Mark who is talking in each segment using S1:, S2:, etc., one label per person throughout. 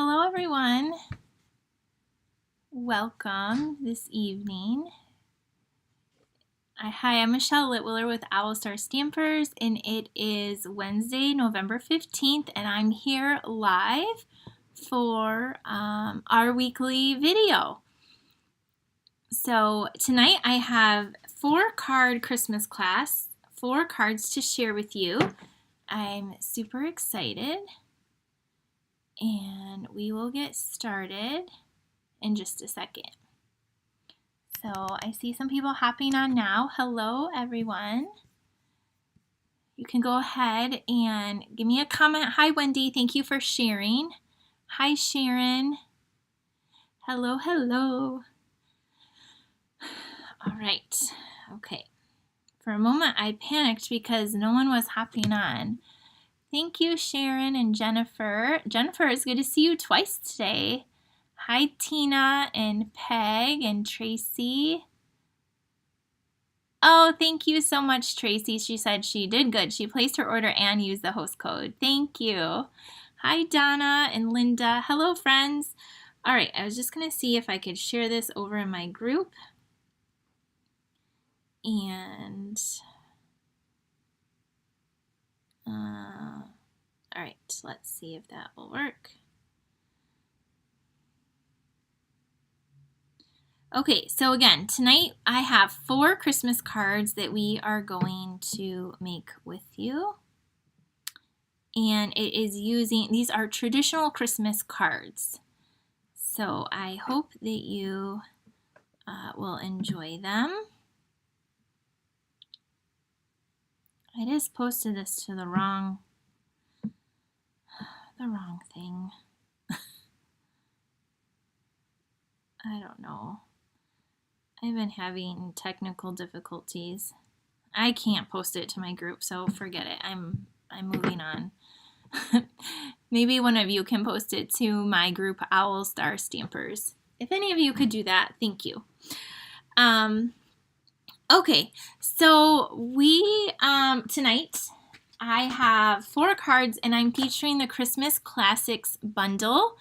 S1: Hello everyone, welcome this evening. Hi, I'm Michelle Litwiller with Owl Star Stampers, and it is Wednesday, November 15th, and I'm here live for our weekly video. So tonight I have 4-card Christmas class, 4 cards to share with you. I'm super excited. And we will get started in just a second. So I see some people hopping on now. Hello, everyone. You can go ahead and give me a comment. Hi, Wendy. Thank you for sharing. Hi, Sharon. Hello, hello. All right. Okay. For a moment, I panicked because no one was hopping on. Thank you, Sharon and Jennifer. Jennifer, it's good to see you twice today. Hi, Tina and Peg and Tracy. Oh, thank you so much, Tracy. She said she did good. She placed her order and used the host code. Thank you. Hi, Donna and Linda. Hello, friends. All right, I was just going to see if I could share this over in my group. And all right, let's see if that will work. Okay, so again, tonight I have 4 Christmas cards that we are going to make with you. And it is these are traditional Christmas cards. So I hope that you will enjoy them. I just posted this to the wrong thing. I don't know. I've been having technical difficulties. I can't post it to my group, so forget it. I'm moving on. Maybe one of you can post it to my group, Owl Star Stampers. If any of you could do that, thank you. Okay, so we tonight I have 4 cards, and I'm featuring the Christmas Classics bundle.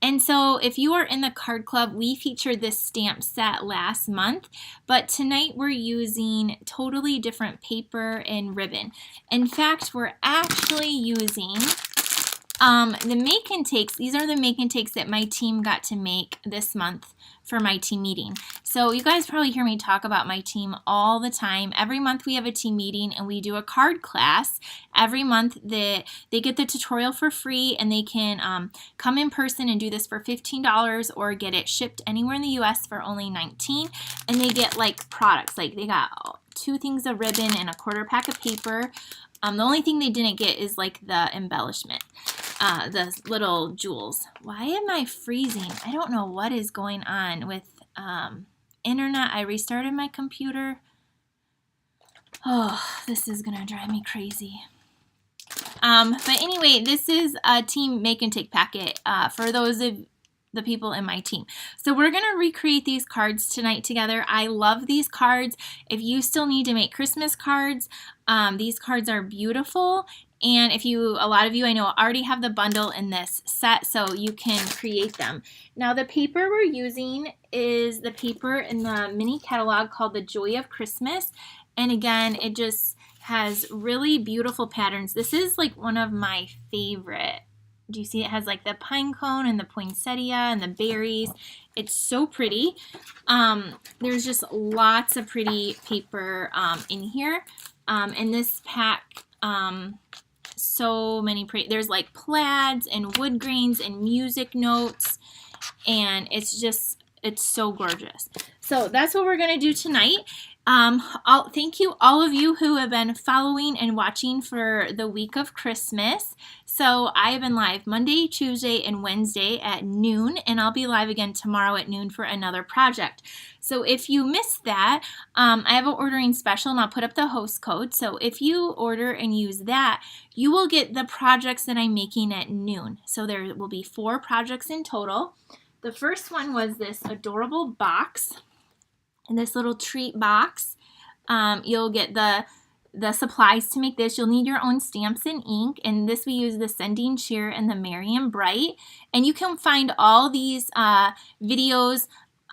S1: And so if you are in the card club, we featured this stamp set last month, but tonight we're using totally different paper and ribbon. In fact, we're actually using the make and takes. These are the make and takes that my team got to make this month for my team meeting. So you guys probably hear me talk about my team all the time. Every month we have a team meeting and we do a card class. Every month they get the tutorial for free, and they can come in person and do this for $15 or get it shipped anywhere in the US for only $19. And they get like products, like they got 2 things of ribbon and a 1/4 pack of paper. The only thing they didn't get is like the embellishment, the little jewels. Why am I freezing? I don't know what is going on with internet. I restarted my computer. Oh, this is gonna drive me crazy. But anyway, this is a team make and take packet for those of the people in my team. So we're going to recreate these cards tonight together. I love these cards. If you still need to make Christmas cards, these cards are beautiful. And if a lot of you I know already have the bundle in this set, so you can create them. Now the paper we're using is the paper in the mini catalog called The Joy of Christmas. And again, it just has really beautiful patterns. This is like one of my favorite. Do you see it has like the pine cone and the poinsettia and the berries? It's so pretty. There's just lots of pretty paper in here. In this pack, so many pretty, there's like plaids and wood grains and music notes, and it's so gorgeous. So that's what we're going to do tonight. Thank you all of you who have been following and watching for the week of Christmas. So I have been live Monday, Tuesday, and Wednesday at noon, and I'll be live again tomorrow at noon for another project. So if you missed that, I have an ordering special, and I'll put up the host code. So if you order and use that, you will get the projects that I'm making at noon. So there will be 4 projects in total. The first one was this adorable box. In this little treat box, you'll get the the supplies to make this. You'll need your own stamps and ink, and this we use the Sending Cheer and the Merry and Bright. And you can find all these videos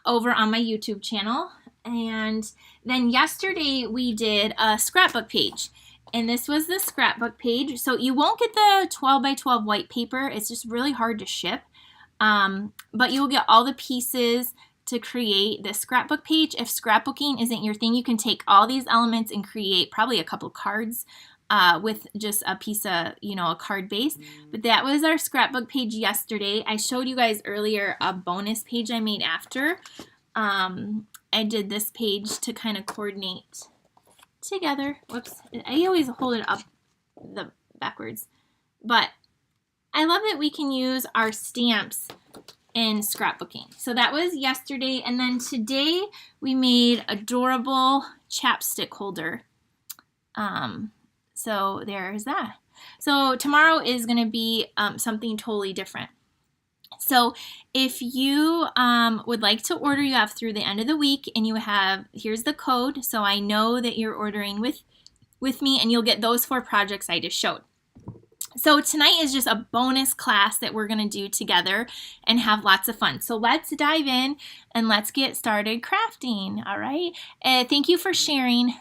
S1: over on my YouTube channel. And then yesterday we did a scrapbook page, and this was the scrapbook page. So you won't get the 12 by 12 white paper. It's just really hard to ship, but you'll get all the pieces to create the scrapbook page. If scrapbooking isn't your thing, you can take all these elements and create probably a couple cards with just a piece of, a card base. But that was our scrapbook page yesterday. I showed you guys earlier a bonus page I made after. I did this page to kind of coordinate together. Whoops, I always hold it up the backwards. But I love that we can use our stamps in scrapbooking. So that was yesterday, and then today we made adorable chapstick holder. So there's that. So tomorrow is going to be something totally different. So if you would like to order, you have through the end of the week, and here's the code, so I know that you're ordering with me, and you'll get those 4 projects I just showed. So tonight is just a bonus class that we're going to do together and have lots of fun. So let's dive in and let's get started crafting, all right? Thank you for sharing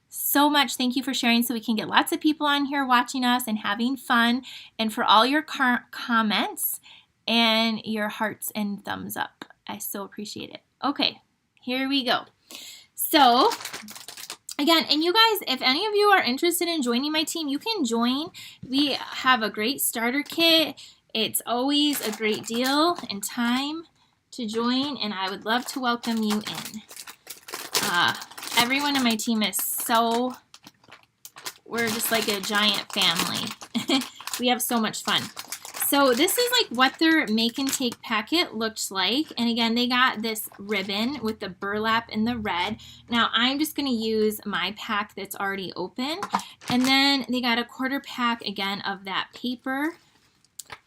S1: so much. Thank you for sharing so we can get lots of people on here watching us and having fun, and for all your comments and your hearts and thumbs up. I so appreciate it. Okay, here we go. So again, and you guys, if any of you are interested in joining my team, you can join. We have a great starter kit. It's always a great deal and time to join, and I would love to welcome you in. Everyone in my team is we're just like a giant family. We have so much fun. So this is like what their make and take packet looks like. And again, they got this ribbon with the burlap in the red. Now I'm just going to use my pack that's already open. And then they got a 1/4 pack again of that paper.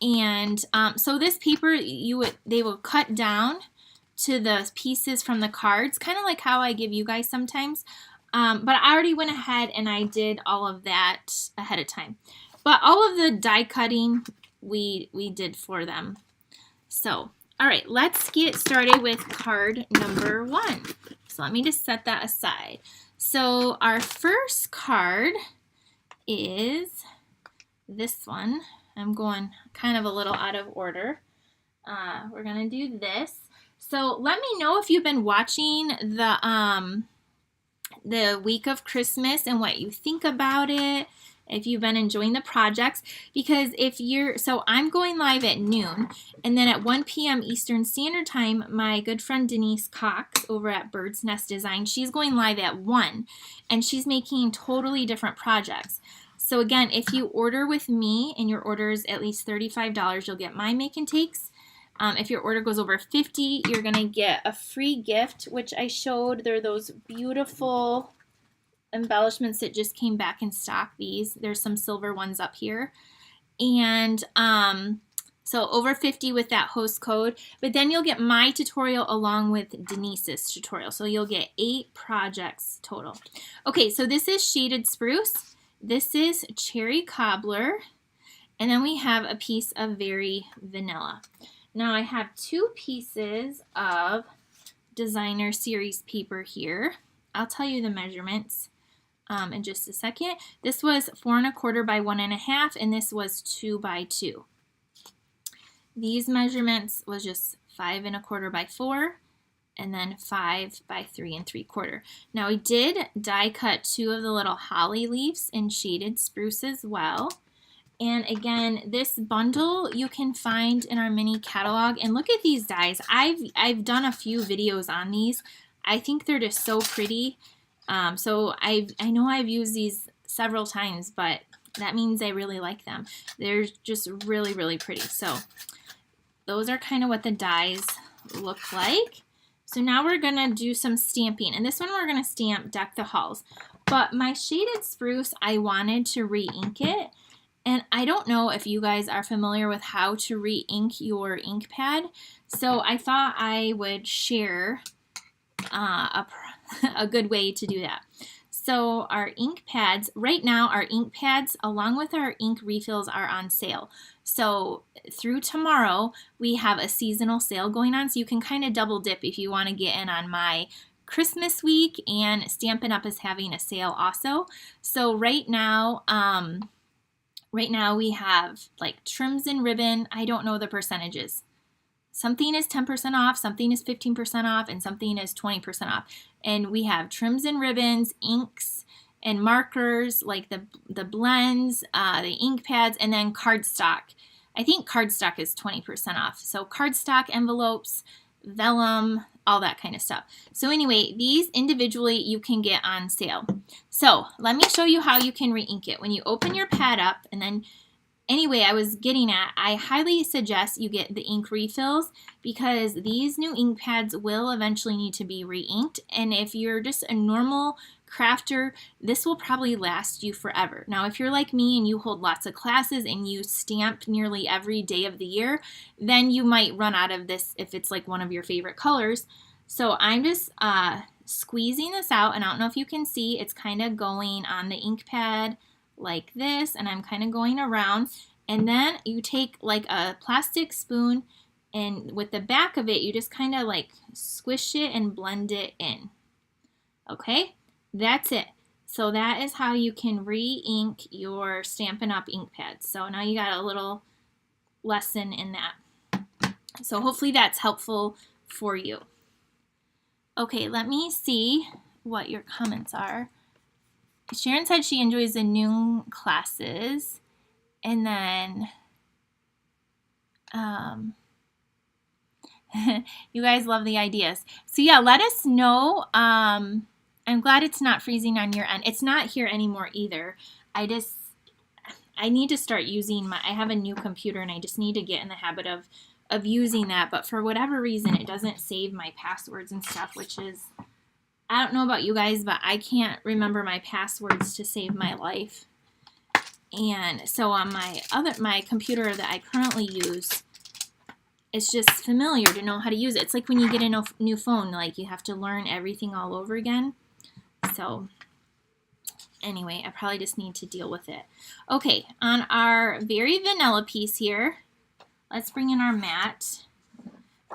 S1: And so this paper, they will cut down to the pieces from the cards, kind of like how I give you guys sometimes. But I already went ahead and I did all of that ahead of time. But all of the die cutting we did for them. So, all right, let's get started with card number 1. So let me just set that aside. So our first card is this one. I'm going kind of a little out of order. We're going to do this. So let me know if you've been watching the week of Christmas and what you think about it, if you've been enjoying the projects, because so I'm going live at noon, and then at 1 p.m. Eastern Standard Time, my good friend Denise Cox over at Bird's Nest Design, she's going live at 1, and she's making totally different projects. So again, if you order with me and your order is at least $35, you'll get my make and takes. If your order goes over $50, you're going to get a free gift, which I showed. They're those beautiful embellishments that just came back in stock. There's some silver ones up here. And so over 50 with that host code. But then you'll get my tutorial along with Denise's tutorial. So you'll get 8 projects total. Okay, so this is Shaded Spruce. This is Cherry Cobbler. And then we have a piece of Very Vanilla. Now I have 2 pieces of designer series paper here. I'll tell you the measurements in just a second. This was 4 1/4 by 1 1/2, and this was 2 by 2. These measurements was just 5 1/4 by 4, and then 5 by 3 3/4. Now we did die cut 2 of the little holly leaves in Shaded Spruce as well. And again, this bundle you can find in our mini catalog. And look at these dies. I've done a few videos on these. I think they're just so pretty. So I know I've used these several times, but that means I really like them. They're just really, really pretty. So those are kind of what the dies look like. So now we're going to do some stamping. And this one we're going to stamp Deck the Halls. But my Shaded Spruce, I wanted to re-ink it. And I don't know if you guys are familiar with how to re-ink your ink pad. So I thought I would share a good way to do that. So our ink pads, right now our ink pads along with our ink refills are on sale. So through tomorrow we have a seasonal sale going on, so you can kind of double dip if you want to get in on my Christmas week, and Stampin' Up is having a sale also. So right now we have like trims and ribbon. I don't know the percentages. Something is 10% off, something is 15% off, and something is 20% off. And we have trims and ribbons, inks and markers, like the blends, the ink pads, and then cardstock. I think cardstock is 20% off. So cardstock, envelopes, vellum, all that kind of stuff. So anyway, these individually you can get on sale. So let me show you how you can re-ink it. When you open your pad up, and then anyway, I highly suggest you get the ink refills, because these new ink pads will eventually need to be re-inked. And if you're just a normal crafter, this will probably last you forever. Now, if you're like me and you hold lots of classes and you stamp nearly every day of the year, then you might run out of this if it's like one of your favorite colors. So I'm just squeezing this out, and I don't know if you can see, it's kind of going on the ink pad like this, and I'm kind of going around, and then you take like a plastic spoon, and with the back of it you just kind of like squish it and blend it in. Okay, that's it. So that is how you can re-ink your Stampin' Up ink pads. So now you got a little lesson in that. So hopefully that's helpful for you. Okay, let me see what your comments are. Sharon said she enjoys the new classes, and then you guys love the ideas. So yeah, let us know. I'm glad it's not freezing on your end. It's not here anymore either. I need to start using I have a new computer, and I just need to get in the habit of using that, but for whatever reason it doesn't save my passwords and stuff, which is, I don't know about you guys, but I can't remember my passwords to save my life. And so on my computer that I currently use, it's just familiar to know how to use it. It's like when you get a new phone, like you have to learn everything all over again. So anyway, I probably just need to deal with it. Okay, on our very vanilla piece here, let's bring in our mat.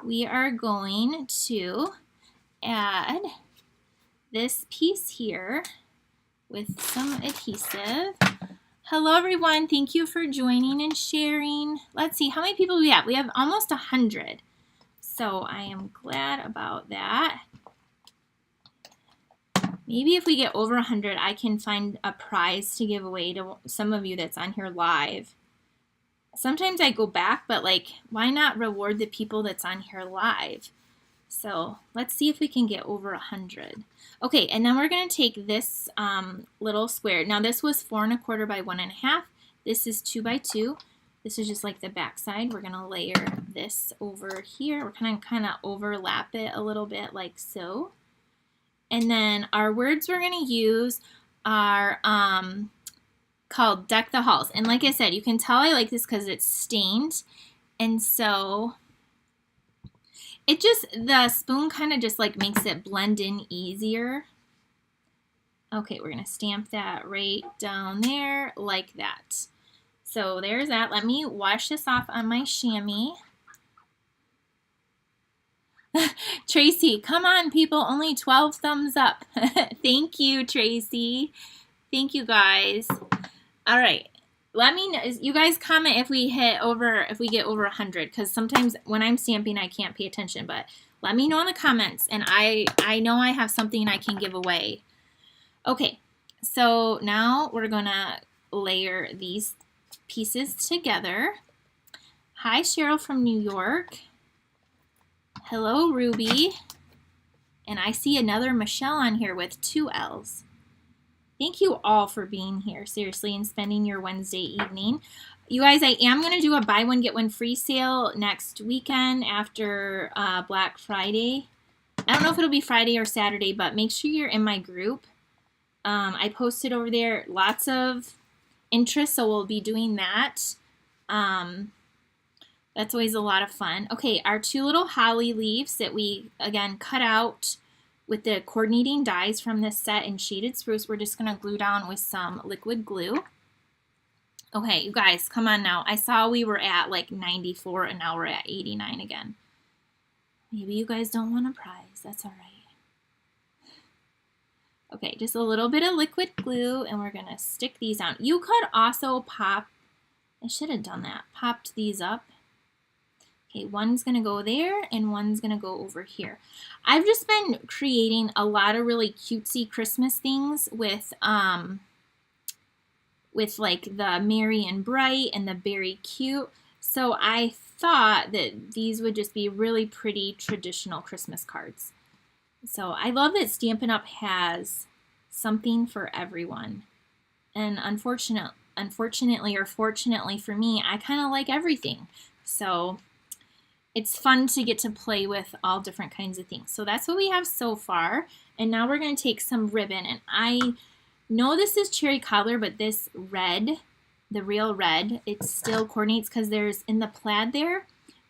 S1: We are going to add this piece here with some adhesive. Hello everyone, thank you for joining and sharing. Let's see, how many people do we have? We have almost 100. So I am glad about that. Maybe if we get over 100, I can find a prize to give away to some of you that's on here live. Sometimes I go back, but like, why not reward the people that's on here live? So let's see if we can get over 100. Okay, and then we're going to take this little square. Now this was 4 1/4 by 1 1/2. This is 2 by 2. This is just like the back side. We're going to layer this over here. We're going to kind of overlap it a little bit like so. And then our words we're going to use are called Deck the Halls. And like I said, you can tell I like this because it's stained. And so the spoon kind of just like makes it blend in easier. Okay, we're going to stamp that right down there like that. So there's that. Let me wash this off on my chamois. Tracy, come on people, only 12 thumbs up. Thank you, Tracy. Thank you guys. All right. Let me know, you guys comment if we get over 100, because sometimes when I'm stamping I can't pay attention, but let me know in the comments, and I know I have something I can give away. Okay, so now we're gonna layer these pieces together. Hi Cheryl from New York. Hello Ruby. And I see another Michelle on here with 2 L's. Thank you all for being here, seriously, and spending your Wednesday evening. You guys, I am going to do a buy one, get one free sale next weekend after Black Friday. I don't know if it'll be Friday or Saturday, but make sure you're in my group. I posted over there lots of interest, so we'll be doing that. That's always a lot of fun. Okay, our 2 little holly leaves that we, again, cut out with the coordinating dies from this set in Shaded Spruce, we're just going to glue down with some liquid glue. Okay, you guys, come on now. I saw we were at like 94 and now we're at 89 again. Maybe you guys don't want a prize. That's all right. Okay, just a little bit of liquid glue and we're going to stick these on. You could also pop, I should have done that, popped these up. Okay, one's going to go there and one's going to go over here. I've just been creating a lot of really cutesy Christmas things with like the Merry and Bright and the Berry Cute. So I thought that these would just be really pretty traditional Christmas cards. So I love that Stampin' Up! Has something for everyone. And unfortunately or fortunately for me, I kind of like everything. So it's fun to get to play with all different kinds of things. So that's what we have so far. And now we're going to take some ribbon. And I know this is cherry cobbler, but this red, the real red, it still coordinates because there's in the plaid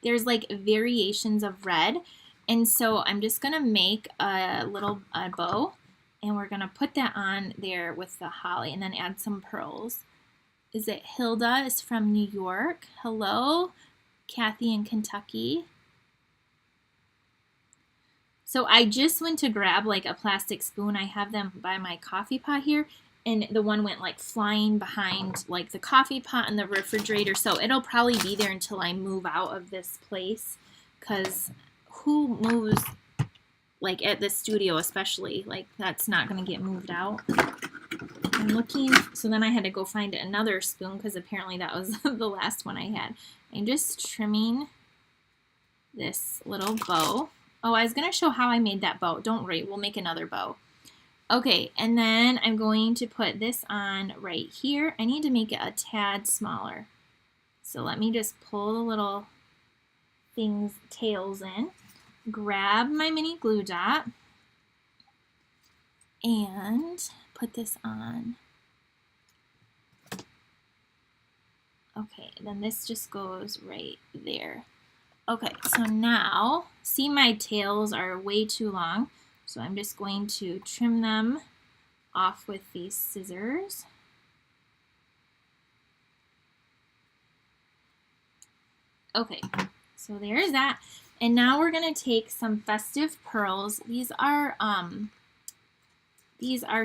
S1: there's like variations of red. And so I'm just going to make a little bow and we're going to put that on there with the holly and then add some pearls. Is it Hilda is from New York? Hello, Kathy in Kentucky. So I just went to grab like a plastic spoon. I have them by my coffee pot here. And the one went like flying behind like the coffee pot in the refrigerator. So it'll probably be there until I move out of this place. Because who moves like at the studio especially? Like that's not going to get moved out. I'm looking. So then I had to go find another spoon because apparently that was the last one I had. I'm just trimming this little bow. Oh, I was going to show how I made that bow. Don't worry, we'll make another bow. Okay, and then I'm going to put this on right here. I need to make it a tad smaller. So let me just pull the little tails in, grab my mini glue dot, and put this on. Okay, then this just goes right there. Okay, so now, see my tails are way too long. So I'm just going to trim them off with these scissors. Okay, so there's that. And now we're going to take some festive pearls. These are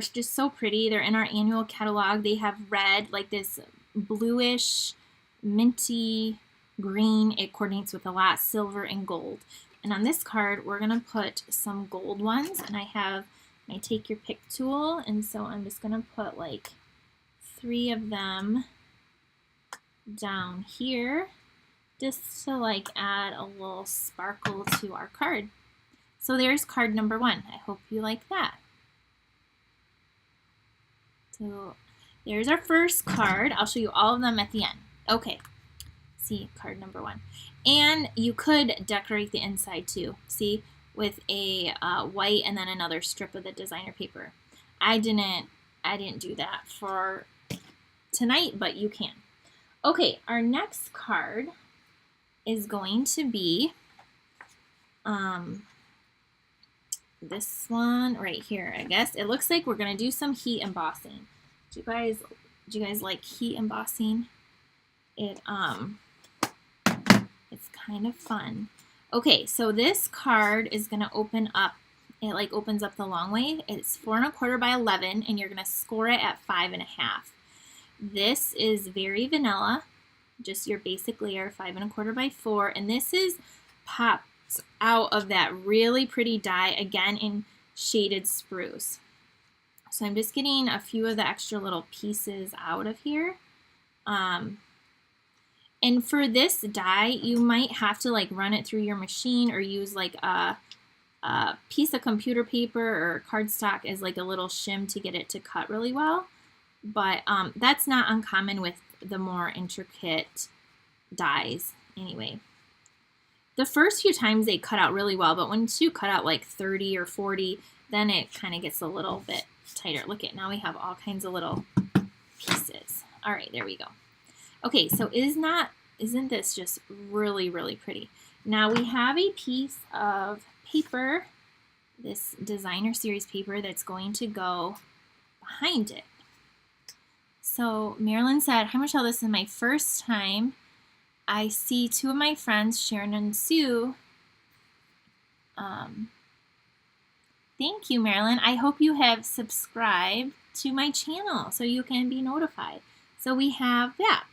S1: just so pretty. They're in our annual catalog. They have red, like this bluish, minty green. It coordinates with a lot, silver and gold. And on this card, we're going to put some gold ones. And I have my Take Your Pick tool. And so I'm just going to put like 3 of them down here just to like add a little sparkle to our card. So there's card number 1. I hope you like that. So there's our first card. I'll show you all of them at the end. Okay. See, card number 1. And you could decorate the inside too, see, with a white and then another strip of the designer paper. I didn't do that for tonight, but you can. Okay, our next card is going to be this one right here, I guess. It looks like we're going to do some heat embossing. Do you guys like heat embossing? It's kind of fun. Okay, so this card is going to open up. It like opens up the long way. It's 4 1/4 by 11, and you're going to score it at 5 1/2. This is very vanilla, just your basic layer, 5 1/4 by 4, and this is pops out of that really pretty die, again in Shaded Spruce. So I'm just getting a few of the extra little pieces out of here. And for this die, you might have to like run it through your machine or use like a piece of computer paper or cardstock as like a little shim to get it to cut really well. But that's not uncommon with the more intricate dies anyway. The first few times they cut out really well, but once you cut out like 30 or 40, then it kind of gets a little bit tighter. Look at, now we have all kinds of little pieces. All right, there we go. Okay, so isn't this just really, really pretty? Now we have a piece of paper this designer series paper that's going to go behind it. So Marilyn said, "Hi Michelle, this is my first time. I see two of my friends, Sharon and Sue." Thank you, Marilyn. I hope you have subscribed to my channel so you can be notified. So we have that.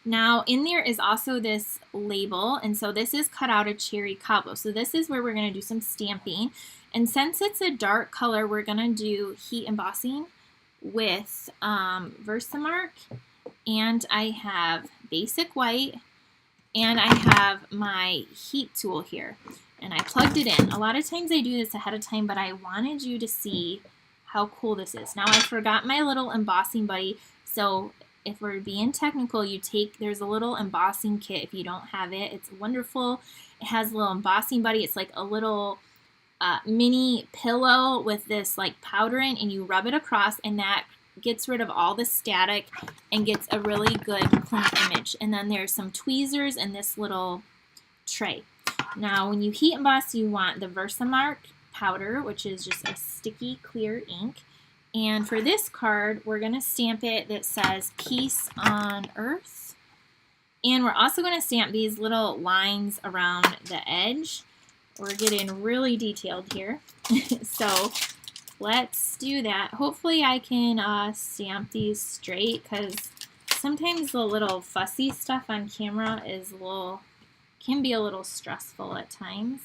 S1: Now in there is also this label, and so this is cut out of cherry cobbler. So this is where we're going to do some stamping. And since it's a dark color, we're going to do heat embossing with Versamark, and I have basic white, and I have my heat tool here, and I plugged it in. A lot of times I do this ahead of time, but I wanted you to see how cool this is. Now I forgot my little embossing buddy, so if we're being technical, there's a little embossing kit if you don't have it. It's wonderful. It has a little embossing buddy. It's like a little mini pillow with this like powder in, and you rub it across, and that gets rid of all the static and gets a really good clean image. And then there's some tweezers in this little tray. Now when you heat emboss, you want the Versamark powder, which is just a sticky clear ink. And for this card, we're going to stamp it that says Peace on Earth. And we're also going to stamp these little lines around the edge. We're getting really detailed here. So let's do that. Hopefully I can stamp these straight, because sometimes the little fussy stuff on camera can be a little stressful at times.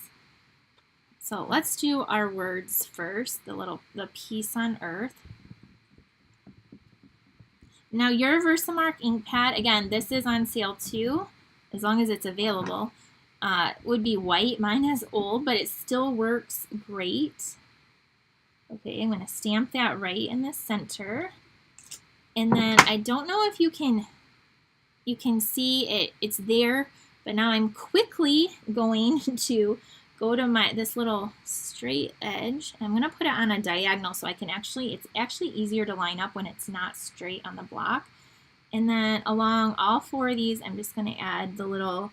S1: So let's do our words first, the Peace on Earth. Now your Versamark ink pad, again, this is on sale too, as long as it's available. Would be white. Mine is old, but it still works great. Okay, I'm going to stamp that right in the center. And then I don't know if you can see it's there, but now I'm quickly going to go to this little straight edge. I'm going to put it on a diagonal so it's actually easier to line up when it's not straight on the block. And then along all four of these, I'm just going to add the little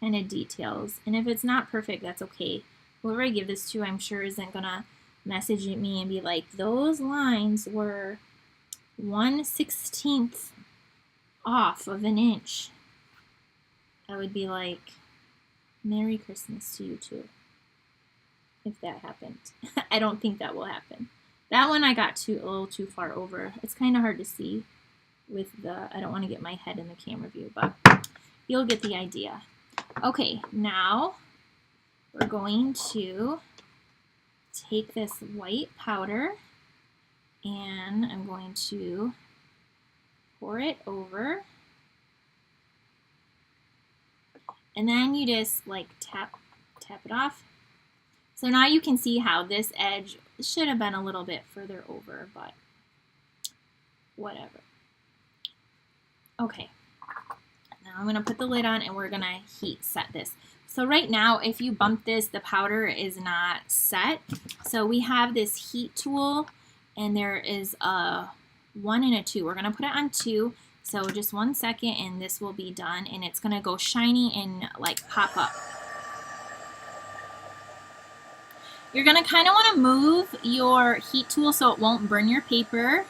S1: kind of details. And if it's not perfect, that's okay. Whoever I give this to, I'm sure isn't going to message me and be like, those lines were 1/16 off of an inch. I would be like, Merry Christmas to you too, if that happened. I don't think that will happen. That one I got a little too far over. It's kind of hard to see with I don't want to get my head in the camera view, but you'll get the idea. Okay, now we're going to take this white powder and I'm going to pour it over. And then you just like tap it off. So now you can see how this edge should have been a little bit further over, but whatever. Okay, now I'm going to put the lid on and we're going to heat set this. So right now, if you bump this, the powder is not set. So we have this heat tool, and there is a 1 and a 2. We're going to put it on 2. So just 1 second, and this will be done, and it's going to go shiny and like pop up. You're going to kind of want to move your heat tool so it won't burn your paper.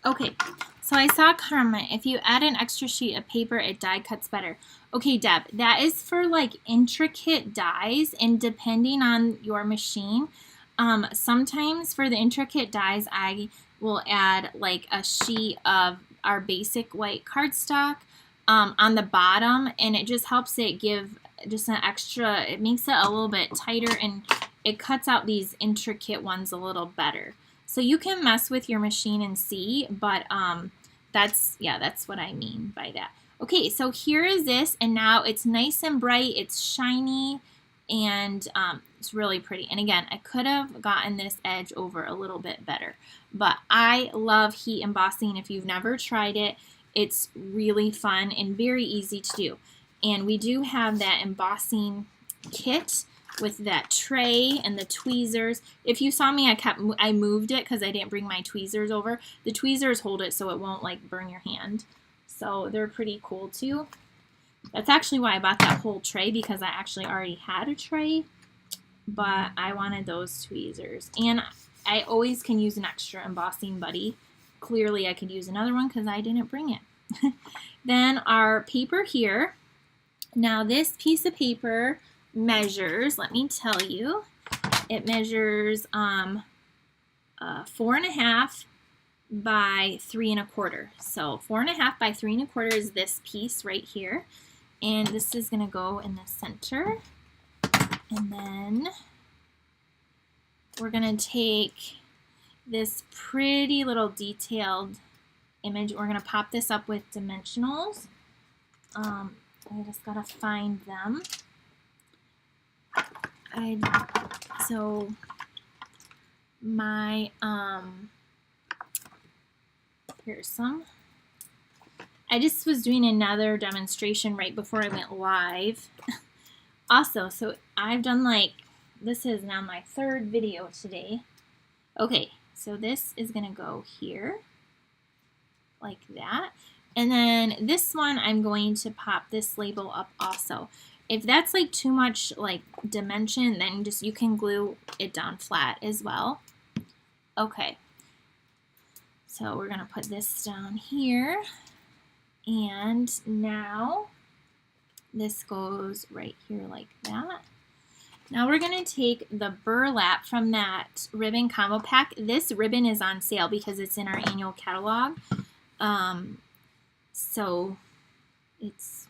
S1: Okay, so I saw a comment, if you add an extra sheet of paper, it die cuts better. Okay, Deb, that is for like intricate dies, and depending on your machine, sometimes for the intricate dies, I will add like a sheet of our basic white cardstock on the bottom, and it just helps it give just an extra, it makes it a little bit tighter, and it cuts out these intricate ones a little better. So you can mess with your machine and see, but that's what I mean by that. Okay, so here is this, and now it's nice and bright, it's shiny, and it's really pretty. And again, I could have gotten this edge over a little bit better, but I love heat embossing. If you've never tried it, it's really fun and very easy to do. And we do have that embossing kit with that tray and the tweezers. If you saw me, I moved it because I didn't bring my tweezers over. The tweezers hold it so it won't like burn your hand. So they're pretty cool too. That's actually why I bought that whole tray, because I actually already had a tray, but I wanted those tweezers. And I always can use an extra embossing buddy. Clearly I could use another one because I didn't bring it. Then our paper here. Now this piece of paper measures, let me tell you, it measures 4.5 by 3 1/4. So 4.5 by 3 1/4 is this piece right here, and this is going to go in the center. And then we're going to take this pretty little detailed image. We're going to pop this up with dimensionals. I just got to find them. So my here's some. I just was doing another demonstration right before I went live. Also, so I've done this is now my 3rd video today. Okay, so this is gonna go here, like that. And then this one, I'm going to pop this label up also. If that's like too much like dimension, then you can glue it down flat as well. Okay. So we're going to put this down here, and now this goes right here like that. Now we're going to take the burlap from that ribbon combo pack. This ribbon is on sale because it's in our annual catalog. So it's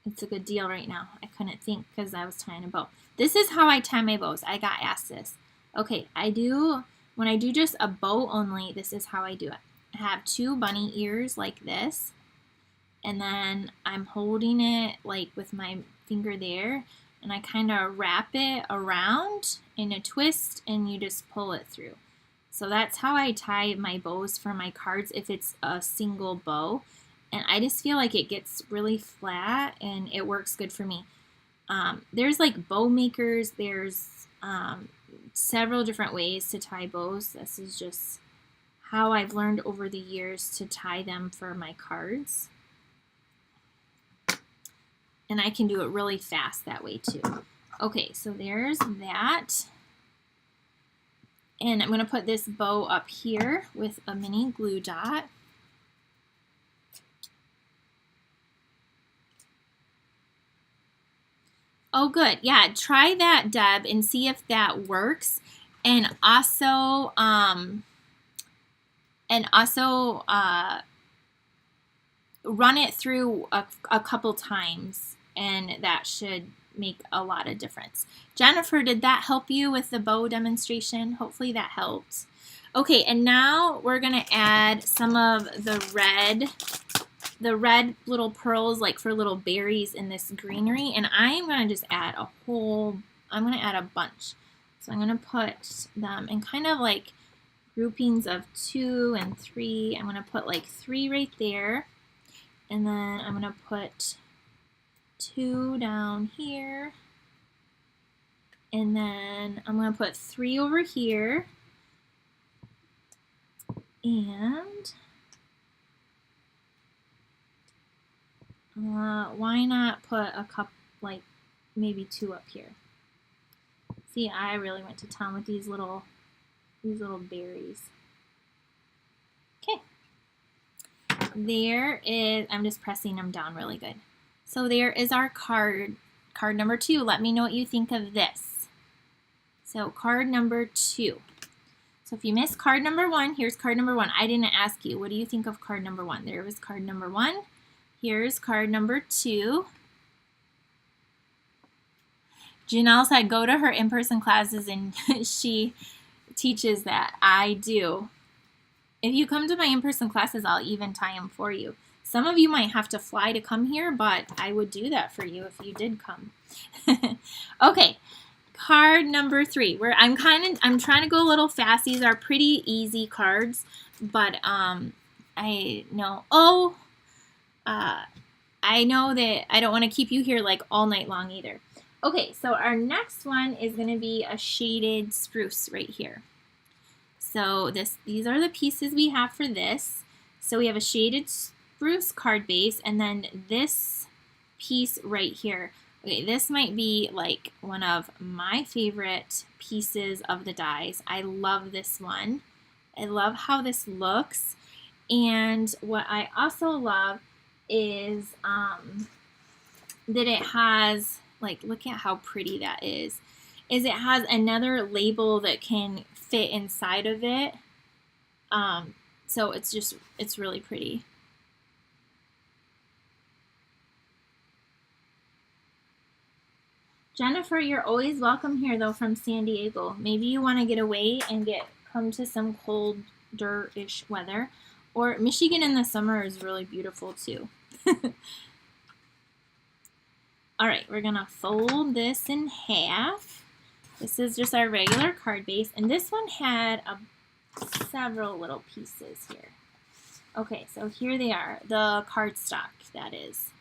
S1: it's a good deal right now. I couldn't think because I was tying a bow. This is how I tie my bows. I got asked this. Okay, when I do just a bow only, this is how I do it. I have 2 bunny ears like this, and then I'm holding it like with my finger there, and I kind of wrap it around in a twist, and you just pull it through. So that's how I tie my bows for my cards if it's a single bow. And I just feel like it gets really flat and it works good for me. There's like bow makers. There's several different ways to tie bows. This is just how I've learned over the years to tie them for my cards. And I can do it really fast that way too. Okay, so there's that. And I'm going to put this bow up here with a mini glue dot. Oh, good. Yeah, try that, Deb, and see if that works. And also run it through a couple times, and that should make a lot of difference. Jennifer, did that help you with the bow demonstration? Hopefully that helped. Okay, and now we're going to add some of the red little pearls, like for little berries in this greenery, and I'm going to just add I'm going to add a bunch. So I'm going to put them in kind of like groupings of 2 and 3. I'm going to put like 3 right there, and then I'm going to put 2 down here, and then I'm going to put 3 over here, and why not put a couple, like maybe 2 up here? See, I really went to town with these little berries. Okay. There is, I'm just pressing them down really good. So there is our card number 2. Let me know what you think of this. So card number 2. So if you missed card number 1, here's card number 1. I didn't ask you, what do you think of card number 1? There was card number 1. Here's card number 2. Janelle said go to her in-person classes, and she teaches that. I do. If you come to my in-person classes, I'll even tie them for you. Some of you might have to fly to come here, but I would do that for you if you did come. Okay, card number 3. I'm trying to go a little fast. These are pretty easy cards, but I know. I know that I don't want to keep you here like all night long either. Okay, so our next one is going to be a shaded spruce right here. So these are the pieces we have for this. So we have a shaded spruce card base, and then this piece right here. Okay, this might be like one of my favorite pieces of the dies. I love this one. I love how this looks. And what I also love is that it has, like, look at how pretty that is it has another label that can fit inside of it. So it's really pretty. Jennifer, you're always welcome here though from San Diego. Maybe you want to get away and come to some colder-ish weather. Or Michigan in the summer is really beautiful too. All right, we're gonna fold this in half. This is just our regular card base, and this one had several little pieces here. Okay, so here they are, the cardstock, that is.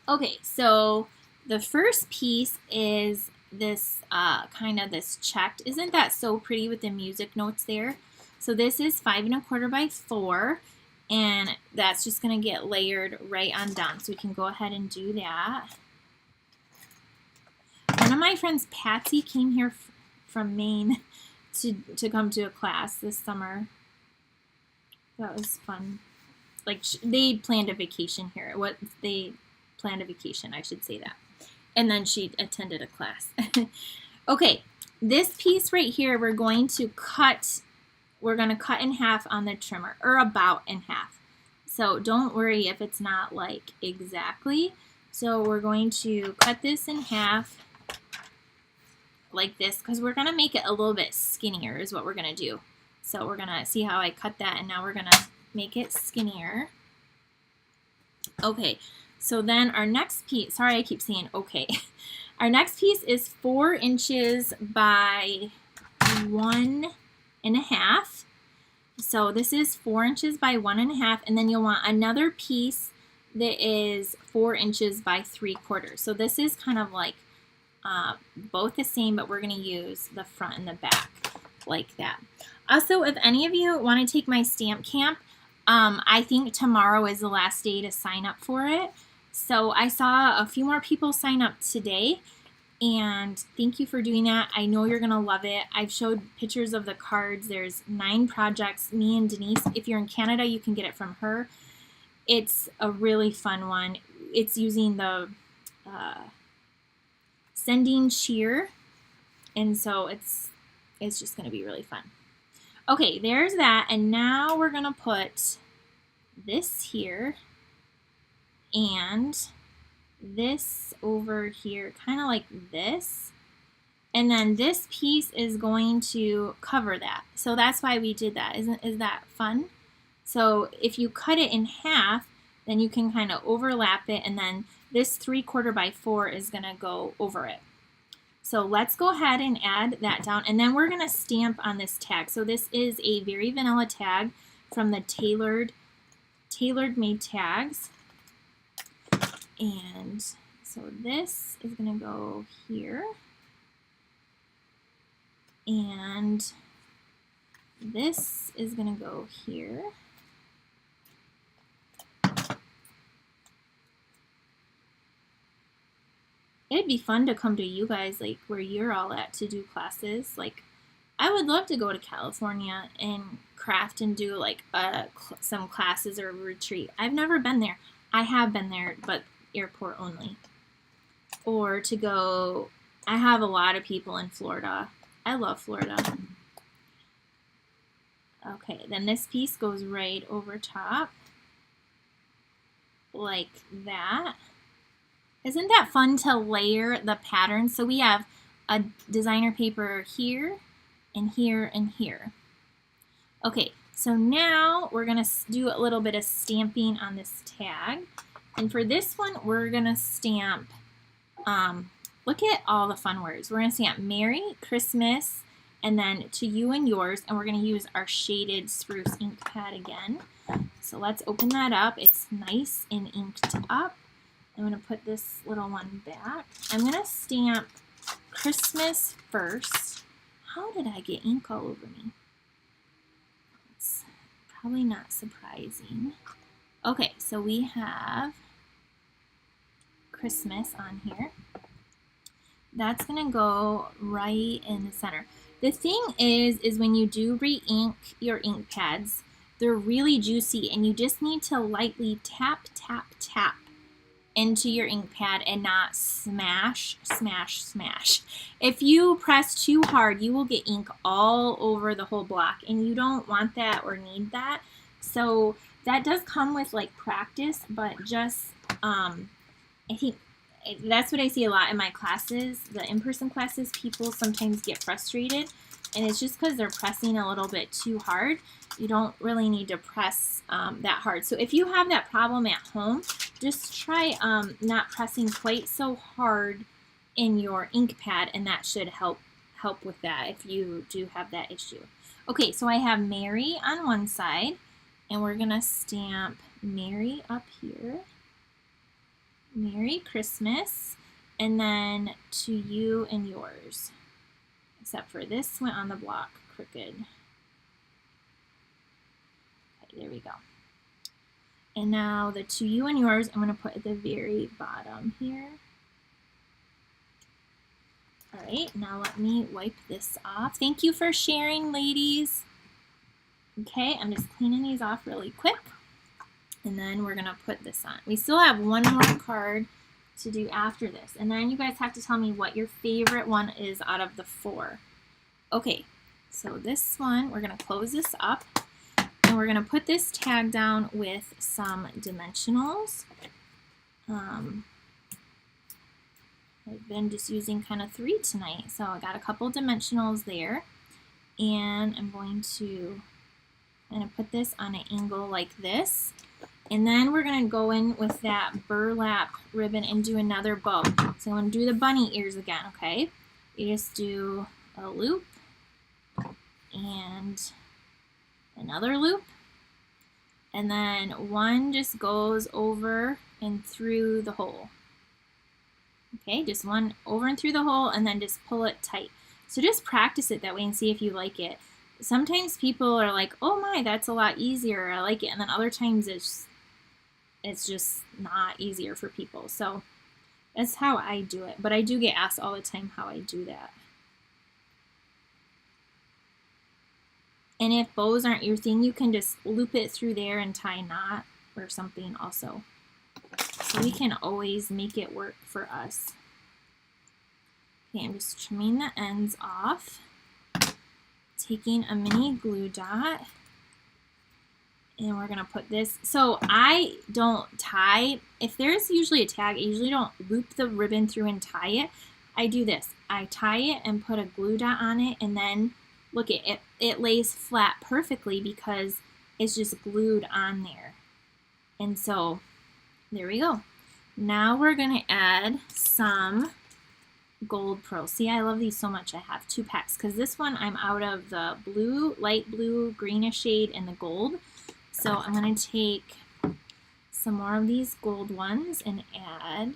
S1: Okay, so the first piece is this kind of this checked. Isn't that so pretty with the music notes there? So this is 5 1/4 by 4, and that's just going to get layered right on down. So we can go ahead and do that. One of my friends, Patsy, came here from Maine to come to a class this summer. That was fun. Like, they planned a vacation here. They planned a vacation, I should say that. And then she attended a class. Okay, this piece right here, we're going to cut in half on the trimmer, or about in half. So don't worry if it's not like exactly. So we're going to cut this in half like this, because we're going to make it a little bit skinnier is what we're going to do. So we're going to see how I cut that, and now we're going to make it skinnier. Okay, so then our next piece, sorry I keep saying okay. Our next piece is 4 inches by 1 1/2. So this is 4 inches by 1 1/2, and then you'll want another piece that is 4 inches by 3/4. So this is kind of like both the same, but we're going to use the front and the back like that. Also, if any of you want to take my stamp camp, I think tomorrow is the last day to sign up for it. So I saw a few more people sign up today, and thank you for doing that. I know you're going to love it. I've showed pictures of the cards. There's 9 projects, me and Denise. If you're in Canada, you can get it from her. It's a really fun one. It's using the sending shear, and so it's just going to be really fun. Okay, there's that, and now we're going to put this here and this over here, kind of like this, and then this piece is going to cover that. So that's why we did that. Is that fun? So if you cut it in half, then you can kind of overlap it, and then this 3/4 by 4 is going to go over it. So let's go ahead and add that down, and then we're going to stamp on this tag. So this is a very vanilla tag from the tailored made tags. And so this is going to go here, and this is going to go here. It'd be fun to come to you guys, like where you're all at, to do classes. Like, I would love to go to California and craft and do like some classes or a retreat. I've never been there. I have been there, but airport only. Or to go, I have a lot of people in Florida. I love Florida. Okay, then this piece goes right over top like that. Isn't that fun to layer the pattern? So we have a designer paper here, and here and here. Okay, so now we're gonna do a little bit of stamping on this tag. And for this one, we're gonna stamp, look at all the fun words. We're gonna stamp Merry Christmas, and then to you and yours, and we're gonna use our shaded spruce ink pad again. So let's open that up. It's nice and inked up. I'm gonna put this little one back. I'm gonna stamp Christmas first. How did I get ink all over me? It's probably not surprising. Okay, so we have Christmas on here. That's gonna go right in the center. The thing is when you do re-ink your ink pads, they're really juicy and you just need to lightly tap, tap, tap into your ink pad and not smash, smash, smash. If you press too hard, you will get ink all over the whole block, and you don't want that or need that. So that does come with like practice, but just I think that's what I see a lot in my classes, the in-person classes. People sometimes get frustrated, and it's just because they're pressing a little bit too hard. You don't really need to press that hard. So if you have that problem at home, just try not pressing quite so hard in your ink pad, and that should help with that if you do have that issue. Okay, so I have Merry on one side, and we're gonna stamp Merry up here. Merry Christmas, and then to you and yours. Except for this went on the block crooked. Okay, there we go. And now the to you and yours, I'm going to put at the very bottom here. All right, now let me wipe this off. Thank you for sharing, ladies. Okay, I'm just cleaning these off really quick. And then we're going to put this on. We still have one more card to do after this. And then you guys have to tell me what your favorite one is out of the 4. Okay, so this one, we're going to close this up. And we're going to put this tag down with some dimensionals. I've been just using kind of 3 tonight. So I got a couple dimensionals there. And I'm going to kind of put this on an angle like this. And then we're going to go in with that burlap ribbon and do another bow. So I'm going to do the bunny ears again, okay? You just do a loop and another loop. And then one just goes over and through the hole. Okay, just one over and through the hole, and then just pull it tight. So just practice it that way and see if you like it. Sometimes people are like, oh my, that's a lot easier, I like it. And then other times it's just not easier for people. So that's how I do it. But I do get asked all the time how I do that. And if bows aren't your thing, you can just loop it through there and tie a knot or something also. So we can always make it work for us. Okay, I'm just trimming the ends off. Taking a mini glue dot. And we're going to put this. So I don't tie. If there's usually a tag, I usually don't loop the ribbon through and tie it. I do this. I tie it and put a glue dot on it, and then look at it. It lays flat perfectly because it's just glued on there. And so there we go. Now we're going to add some gold pearls. See, I love these so much. I have 2 packs because this one I'm out of the blue, light blue, greenish shade, and the gold. So I'm going to take some more of these gold ones and add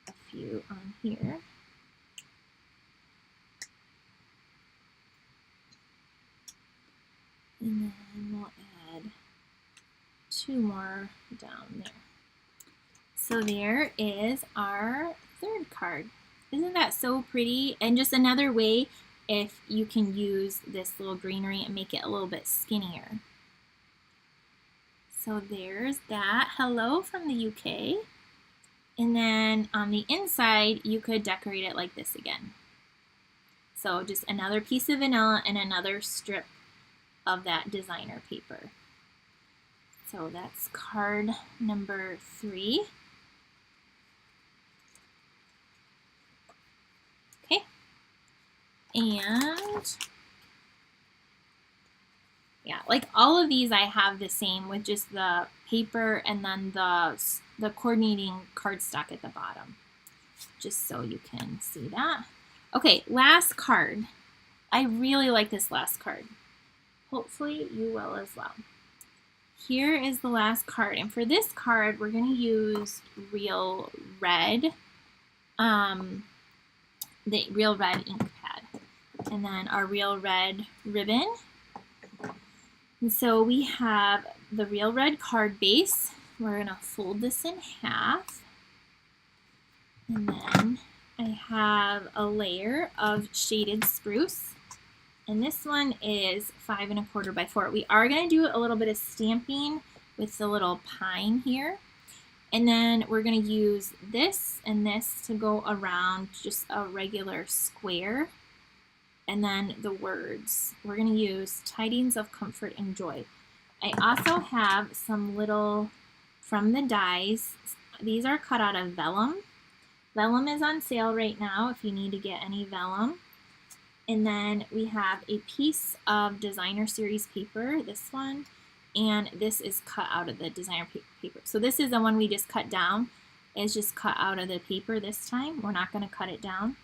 S1: a few on here. And then we'll add 2 more down there. So there is our 3rd card. Isn't that so pretty? And just another way if you can use this little greenery and make it a little bit skinnier. So there's that. Hello from the UK. And then on the inside, you could decorate it like this again. So just another piece of vanilla and another strip of that designer paper. So that's card number 3. Okay. And Yeah, like all of these I have the same with just the paper and then the coordinating cardstock at the bottom, just so you can see that. Okay, last card. I really like this last card. Hopefully you will as well. Here is the last card, and for this card we're going to use Real Red, the Real Red ink pad, and then our Real Red ribbon. And so we have the Real Red card base. We're going to fold this in half, and then I have a layer of shaded spruce, and this one is 5 1/4 by 4. We are going to do a little bit of stamping with the little pine here, and then we're going to use this and this to go around just a regular square, and then the words. We're going to use tidings of comfort and joy. I also have some little, from the dies, these are cut out of vellum. Vellum is on sale right now if you need to get any vellum. And then we have a piece of designer series paper, this one, and this is cut out of the designer paper. So this is the one we just cut down. It's just cut out of the paper this time. We're not going to cut it down.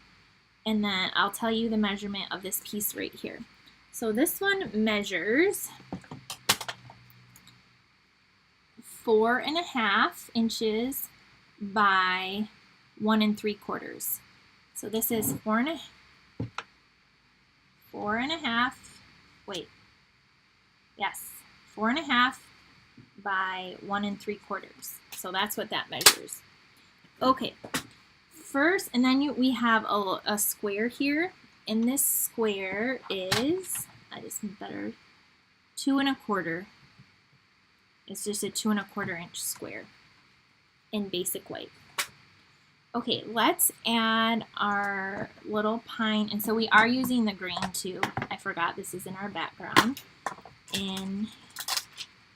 S1: And then I'll tell you the measurement of this piece right here. So this one measures 4 1/2 inches by 1 3/4. So this is 4 1/2, wait, yes, 4 1/2 by 1 3/4. So that's what that measures. Okay, first, and then we have a square here, and this square is, I just need better, 2 1/4. It's just a 2 1/4 inch square in basic white. Okay, let's add our little pine, and so we are using the green too. I forgot this is in our background. And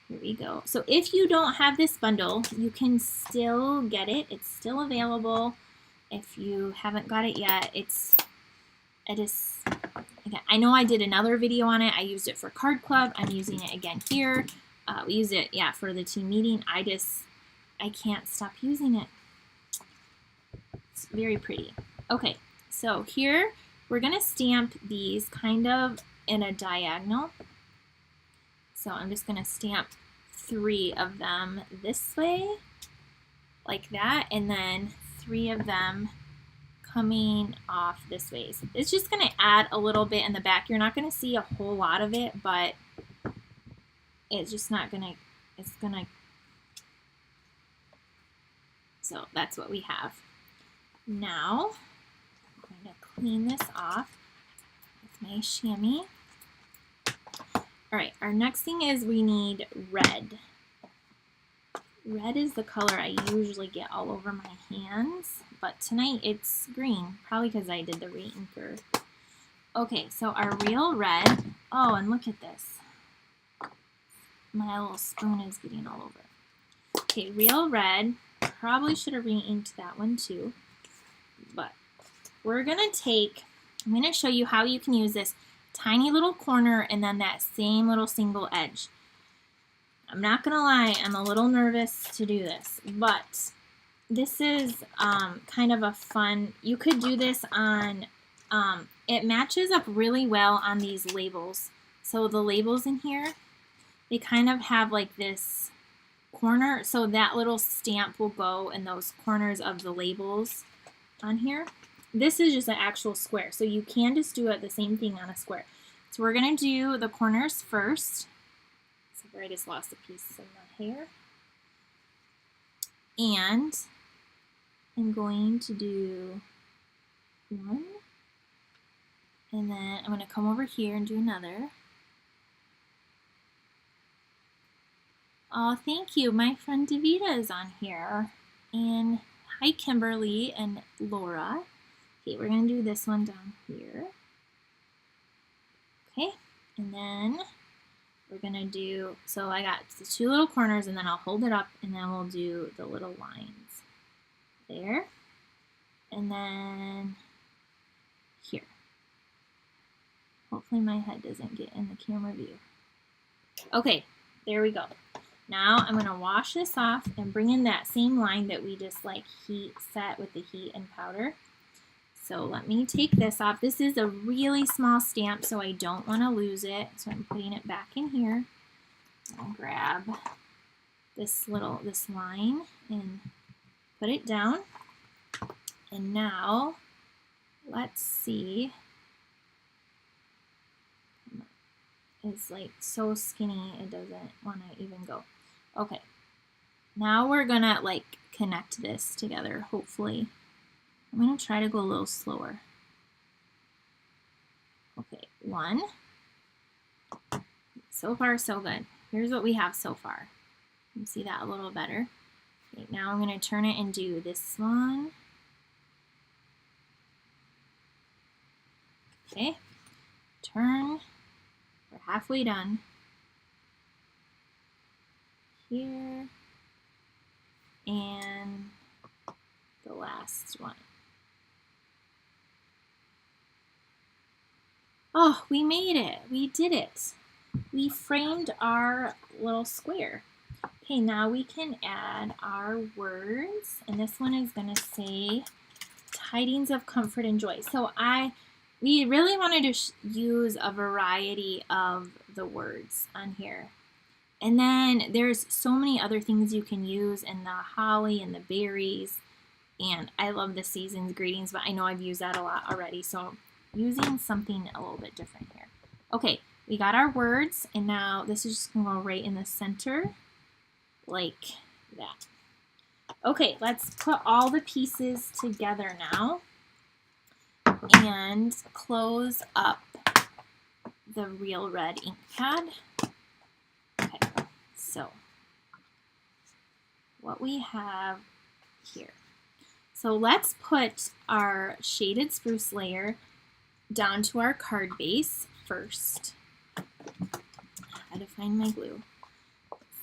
S1: here we go. So if you don't have this bundle, you can still get it. It's still available. If you haven't got it yet, I know I did another video on it. I used it for Card Club. I'm using it again here. We used it, yeah, for the team meeting. I can't stop using it. It's very pretty. Okay, so here we're going to stamp these kind of in a diagonal. So I'm just going to stamp 3 of them this way, like that, and then 3 of them coming off this way. So it's just going to add a little bit in the back. You're not going to see a whole lot of it, but it's just not going to, it's going to, so that's what we have. Now, I'm going to clean this off with my chamois. All right, our next thing is we need red. Red is the color I usually get all over my hands, but tonight it's green, probably because I did the re-inker. Okay, so our Real Red, oh, and look at this. My little spoon is getting all over. Okay, Real Red, probably should have re-inked that one too, but we're gonna take, I'm gonna show you how you can use this tiny little corner and then that same little single edge. I'm not gonna lie, I'm a little nervous to do this, but this is kind of a fun, you could do this on, it matches up really well on these labels. So the labels in here, they kind of have like this corner, so that little stamp will go in those corners of the labels on here. This is just an actual square, so you can just do it the same thing on a square. So we're going to do the corners first. So I just lost a piece in the hair. And I'm going to do one. And then I'm going to come over here and do another. Oh, thank you. My friend Davita is on here. And hi, Kimberly and Laura. Okay, we're going to do this one down here. Okay, and then we're going to do, so I got the 2 little corners, and then I'll hold it up, and then we'll do the little lines there. And then here. Hopefully my head doesn't get in the camera view. Okay, there we go. Now I'm going to wash this off and bring in that same line that we just like heat set with the heat and powder. So let me take this off. This is a really small stamp, so I don't want to lose it. So I'm putting it back in here. I'll grab this line and put it down. And now let's see. It's like so skinny it doesn't want to even go. Okay. Now we're gonna like connect this together, hopefully. I'm gonna try to go a little slower. Okay, 1. So far, so good. Here's what we have so far. You can see that a little better. Okay, now I'm gonna turn it and do this one. Okay, turn. We're halfway done. Here. And the last one. Oh, we made it. We did it. We framed our little square. Okay, now we can add our words. And this one is going to say tidings of comfort and joy. So we really wanted to use a variety of the words on here. And then there's so many other things you can use in the holly and the berries. And I love the season's greetings, but I know I've used that a lot already. So using something a little bit different here. Okay, we got our words, and now this is just going to go right in the center, like that. Okay, let's put all the pieces together now and close up the Real Red ink pad. Okay, so what we have here. So let's put our shaded spruce layer down to our card base first. I had to find my glue.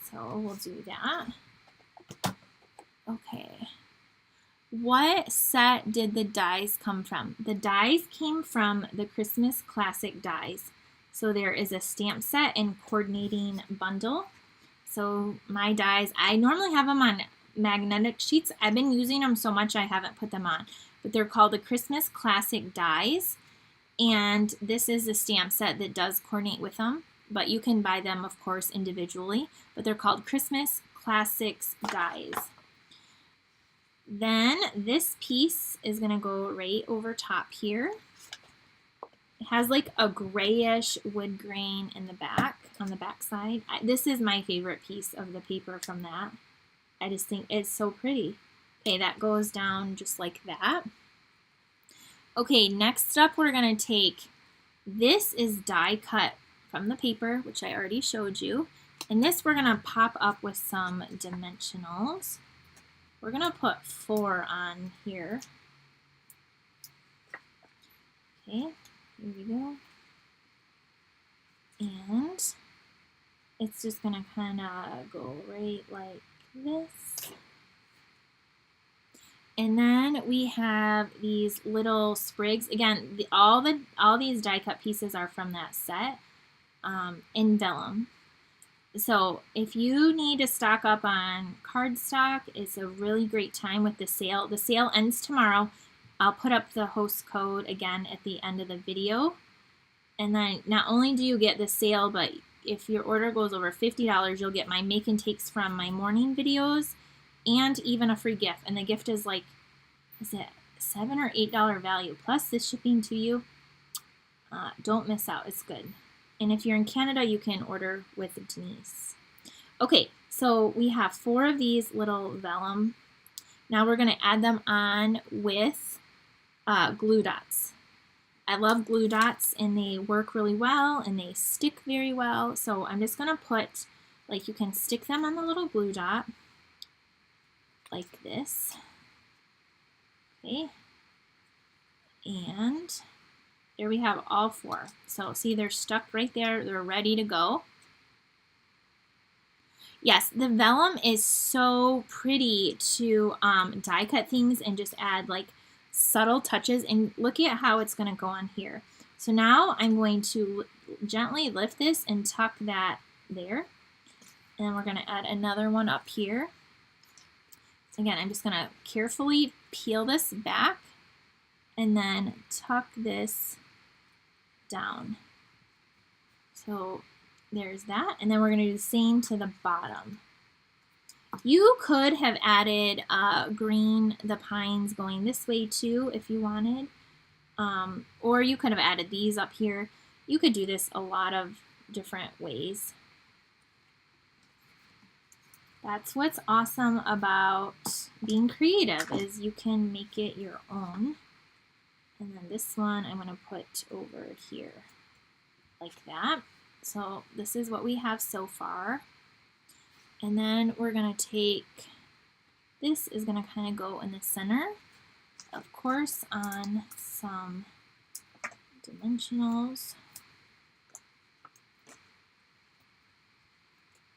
S1: So we'll do that. Okay. What set did the dies come from? The dies came from the Christmas Classic dies. So there is a stamp set and coordinating bundle. So my dies, I normally have them on magnetic sheets. I've been using them so much I haven't put them on. But they're called the Christmas Classic dies. And this is a stamp set that does coordinate with them. But you can buy them, of course, individually. But they're called Christmas Classics dies. Then this piece is going to go right over top here. It has like a grayish wood grain in the back, on the back side. This is my favorite piece of the paper from that. I just think it's so pretty. Okay, that goes down just like that. Okay, next up we're going to take, this is die cut from the paper, which I already showed you. And this we're going to pop up with some dimensionals. We're going to put 4 on here. Okay, here we go. And it's just going to kind of go right like this. And then we have these little sprigs. Again, all these die cut pieces are from that set in vellum. So if you need to stock up on cardstock, it's a really great time with the sale. The sale ends tomorrow. I'll put up the host code again at the end of the video. And then not only do you get the sale, but if your order goes over $50, you'll get my make and takes from my morning videos and even a free gift. And the gift is like, is it $7 or $8 value plus the shipping to you? Don't miss out. It's good. And if you're in Canada, you can order with Denise. Okay, so we have 4 of these little vellum. Now we're going to add them on with glue dots. I love glue dots, and they work really well, and they stick very well. So I'm just going to put, like, you can stick them on the little glue dot, like this. Okay. And there we have all 4. So see, they're stuck right there. They're ready to go. Yes, the vellum is so pretty to die cut things and just add like subtle touches. And look at how it's going to go on here. So now I'm going to gently lift this and tuck that there. And then we're going to add another one up here. So again, I'm just going to carefully peel this back and then tuck this down. So there's that. And then we're going to do the same to the bottom. You could have added green, the pines going this way too if you wanted. Or you could have added these up here. You could do this a lot of different ways. That's what's awesome about being creative, is you can make it your own. And then this one I'm going to put over here like that. So this is what we have so far. And then we're going to take, this is going to kind of go in the center, of course, on some dimensionals.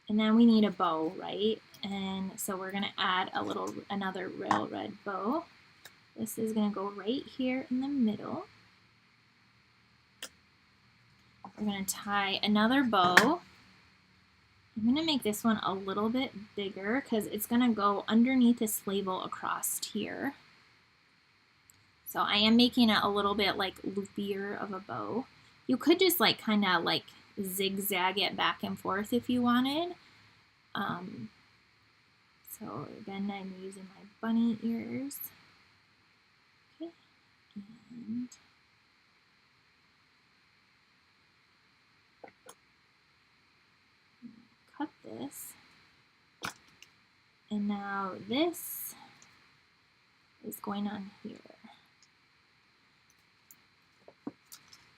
S1: And then we need a bow, right? And so we're going to add another real red bow. This is going to go right here in the middle. We're going to tie another bow. I'm going to make this one a little bit bigger because it's going to go underneath this label across here. So I am making it a little bit like loopier of a bow. You could just like kind of like zigzag it back and forth if you wanted. So again, I'm using my bunny ears. Okay, and cut this. And now this is going on here.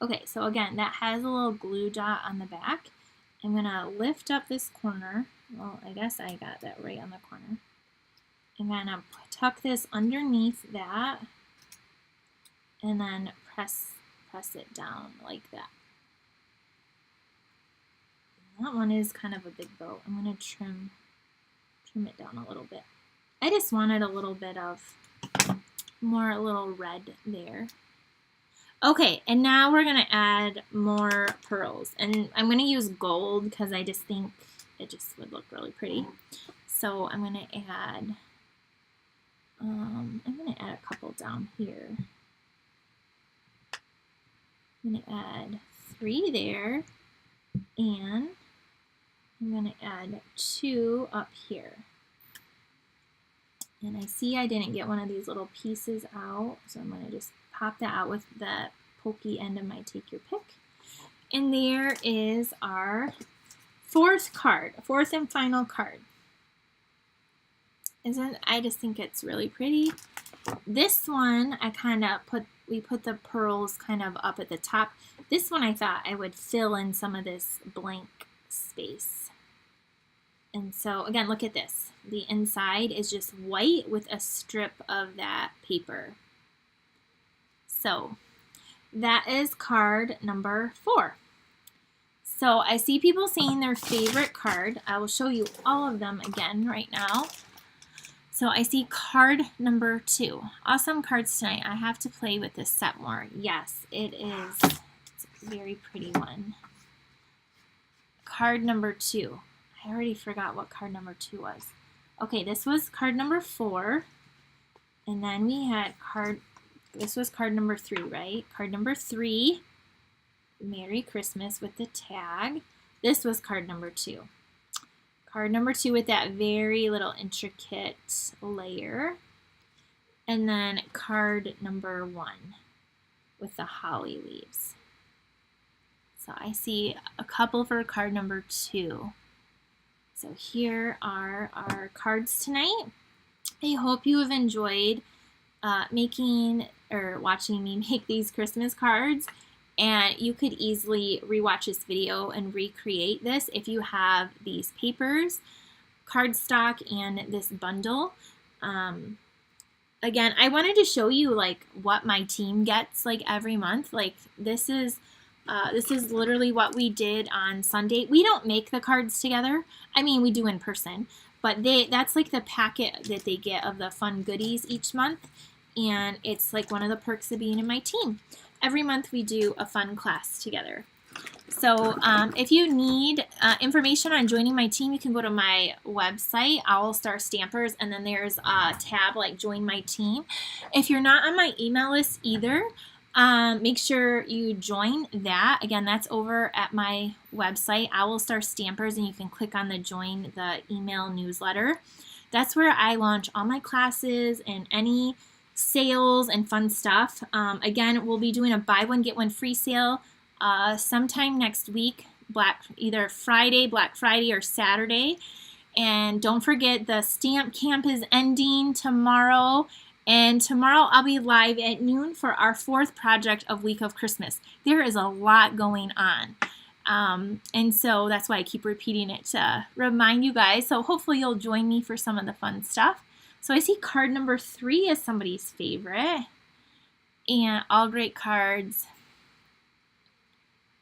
S1: Okay, so again, that has a little glue dot on the back. I'm going to lift up this corner. Well, I guess I got that right on the corner. I'm going to tuck this underneath that and then press it down like that. And that one is kind of a big bow. I'm going to trim it down a little bit. I just wanted a little bit of a little red there. Okay, and now we're going to add more pearls. And I'm going to use gold because I just think it just would look really pretty. So I'm going to add, a couple down here. I'm going to add 3 there, and I'm going to add 2 up here. And I see I didn't get one of these little pieces out, so I'm going to just pop that out with the pokey end of my Take Your Pick. And there is our fourth and final card. I just think it's really pretty. This one, we put the pearls kind of up at the top. This one I thought I would fill in some of this blank space. And so again, look at this. The inside is just white with a strip of that paper. So that is card number 4. So I see people saying their favorite card. I will show you all of them again right now. So I see card number 2. Awesome cards tonight. I have to play with this set more. Yes, it is. It's a very pretty one. Card number 2. I already forgot what card number 2 was. Okay, this was card number 4. And then we had this was card number 3, right? Card number 3, Merry Christmas with the tag. This was card number 2. Card number 2 with that very little intricate layer. And then card number 1 with the holly leaves. So I see a couple for card number 2. So here are our cards tonight. I hope you have enjoyed making or watching me make these Christmas cards. And you could easily rewatch this video and recreate this if you have these papers, cardstock, and this bundle. Again, I wanted to show you like what my team gets like every month. Like this is literally what we did on Sunday. We don't make the cards together. I mean, we do in person, but that's like the packet that they get of the fun goodies each month. And it's like one of the perks of being in my team. Every month we do a fun class together. So if you need information on joining my team, you can go to my website, Owl Star Stampers, and then there's a tab like Join My Team. If you're not on my email list either, make sure you join that. Again, that's over at my website, Owl Star Stampers, and you can click on the Join the Email newsletter. That's where I launch all my classes and any sales and fun stuff. Again, we'll be doing a buy one, get one free sale sometime next week, either Friday, Black Friday, or Saturday. And don't forget, the stamp camp is ending tomorrow. And tomorrow I'll be live at noon for our 4th project of Week of Christmas. There is a lot going on. And so that's why I keep repeating it to remind you guys. So hopefully you'll join me for some of the fun stuff. So I see card number 3 is somebody's favorite. And all great cards.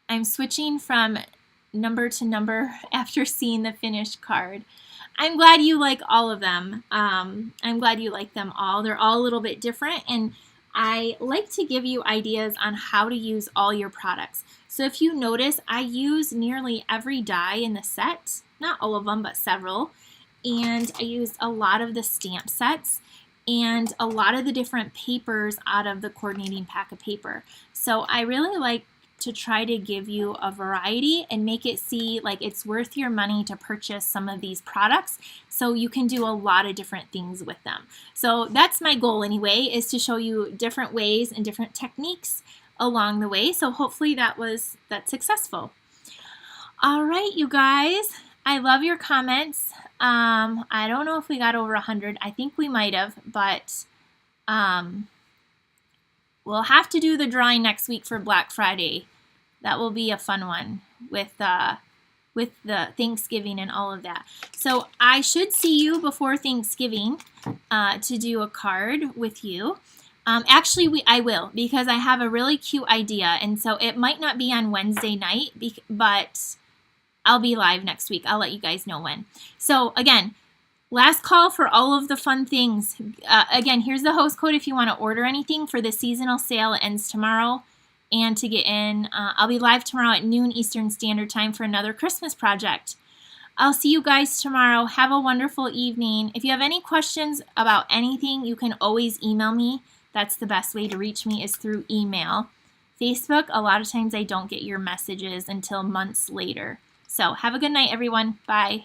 S1: I'm switching from number to number after seeing the finished card. I'm glad you like all of them. I'm glad you like them all. They're all a little bit different, and I like to give you ideas on how to use all your products. So if you notice, I use nearly every die in the set, not all of them, but several, and I used a lot of the stamp sets and a lot of the different papers out of the coordinating pack of paper. So I really like to try to give you a variety and make it see like it's worth your money to purchase some of these products so you can do a lot of different things with them. So that's my goal anyway, is to show you different ways and different techniques along the way. So hopefully that's successful. All right, you guys, I love your comments. I don't know if we got over 100. I think we might have, but we'll have to do the drawing next week for Black Friday. That will be a fun one with the Thanksgiving and all of that. So I should see you before Thanksgiving to do a card with you. Actually, I will, because I have a really cute idea, and so it might not be on Wednesday night, but I'll be live next week. I'll let you guys know when. So again, last call for all of the fun things. Again, here's the host code if you want to order anything for the seasonal sale. It ends tomorrow. And to get in, I'll be live tomorrow at noon Eastern Standard Time for another Christmas project. I'll see you guys tomorrow. Have a wonderful evening. If you have any questions about anything, you can always email me. That's the best way to reach me, is through email. Facebook, a lot of times I don't get your messages until months later. So have a good night, everyone. Bye.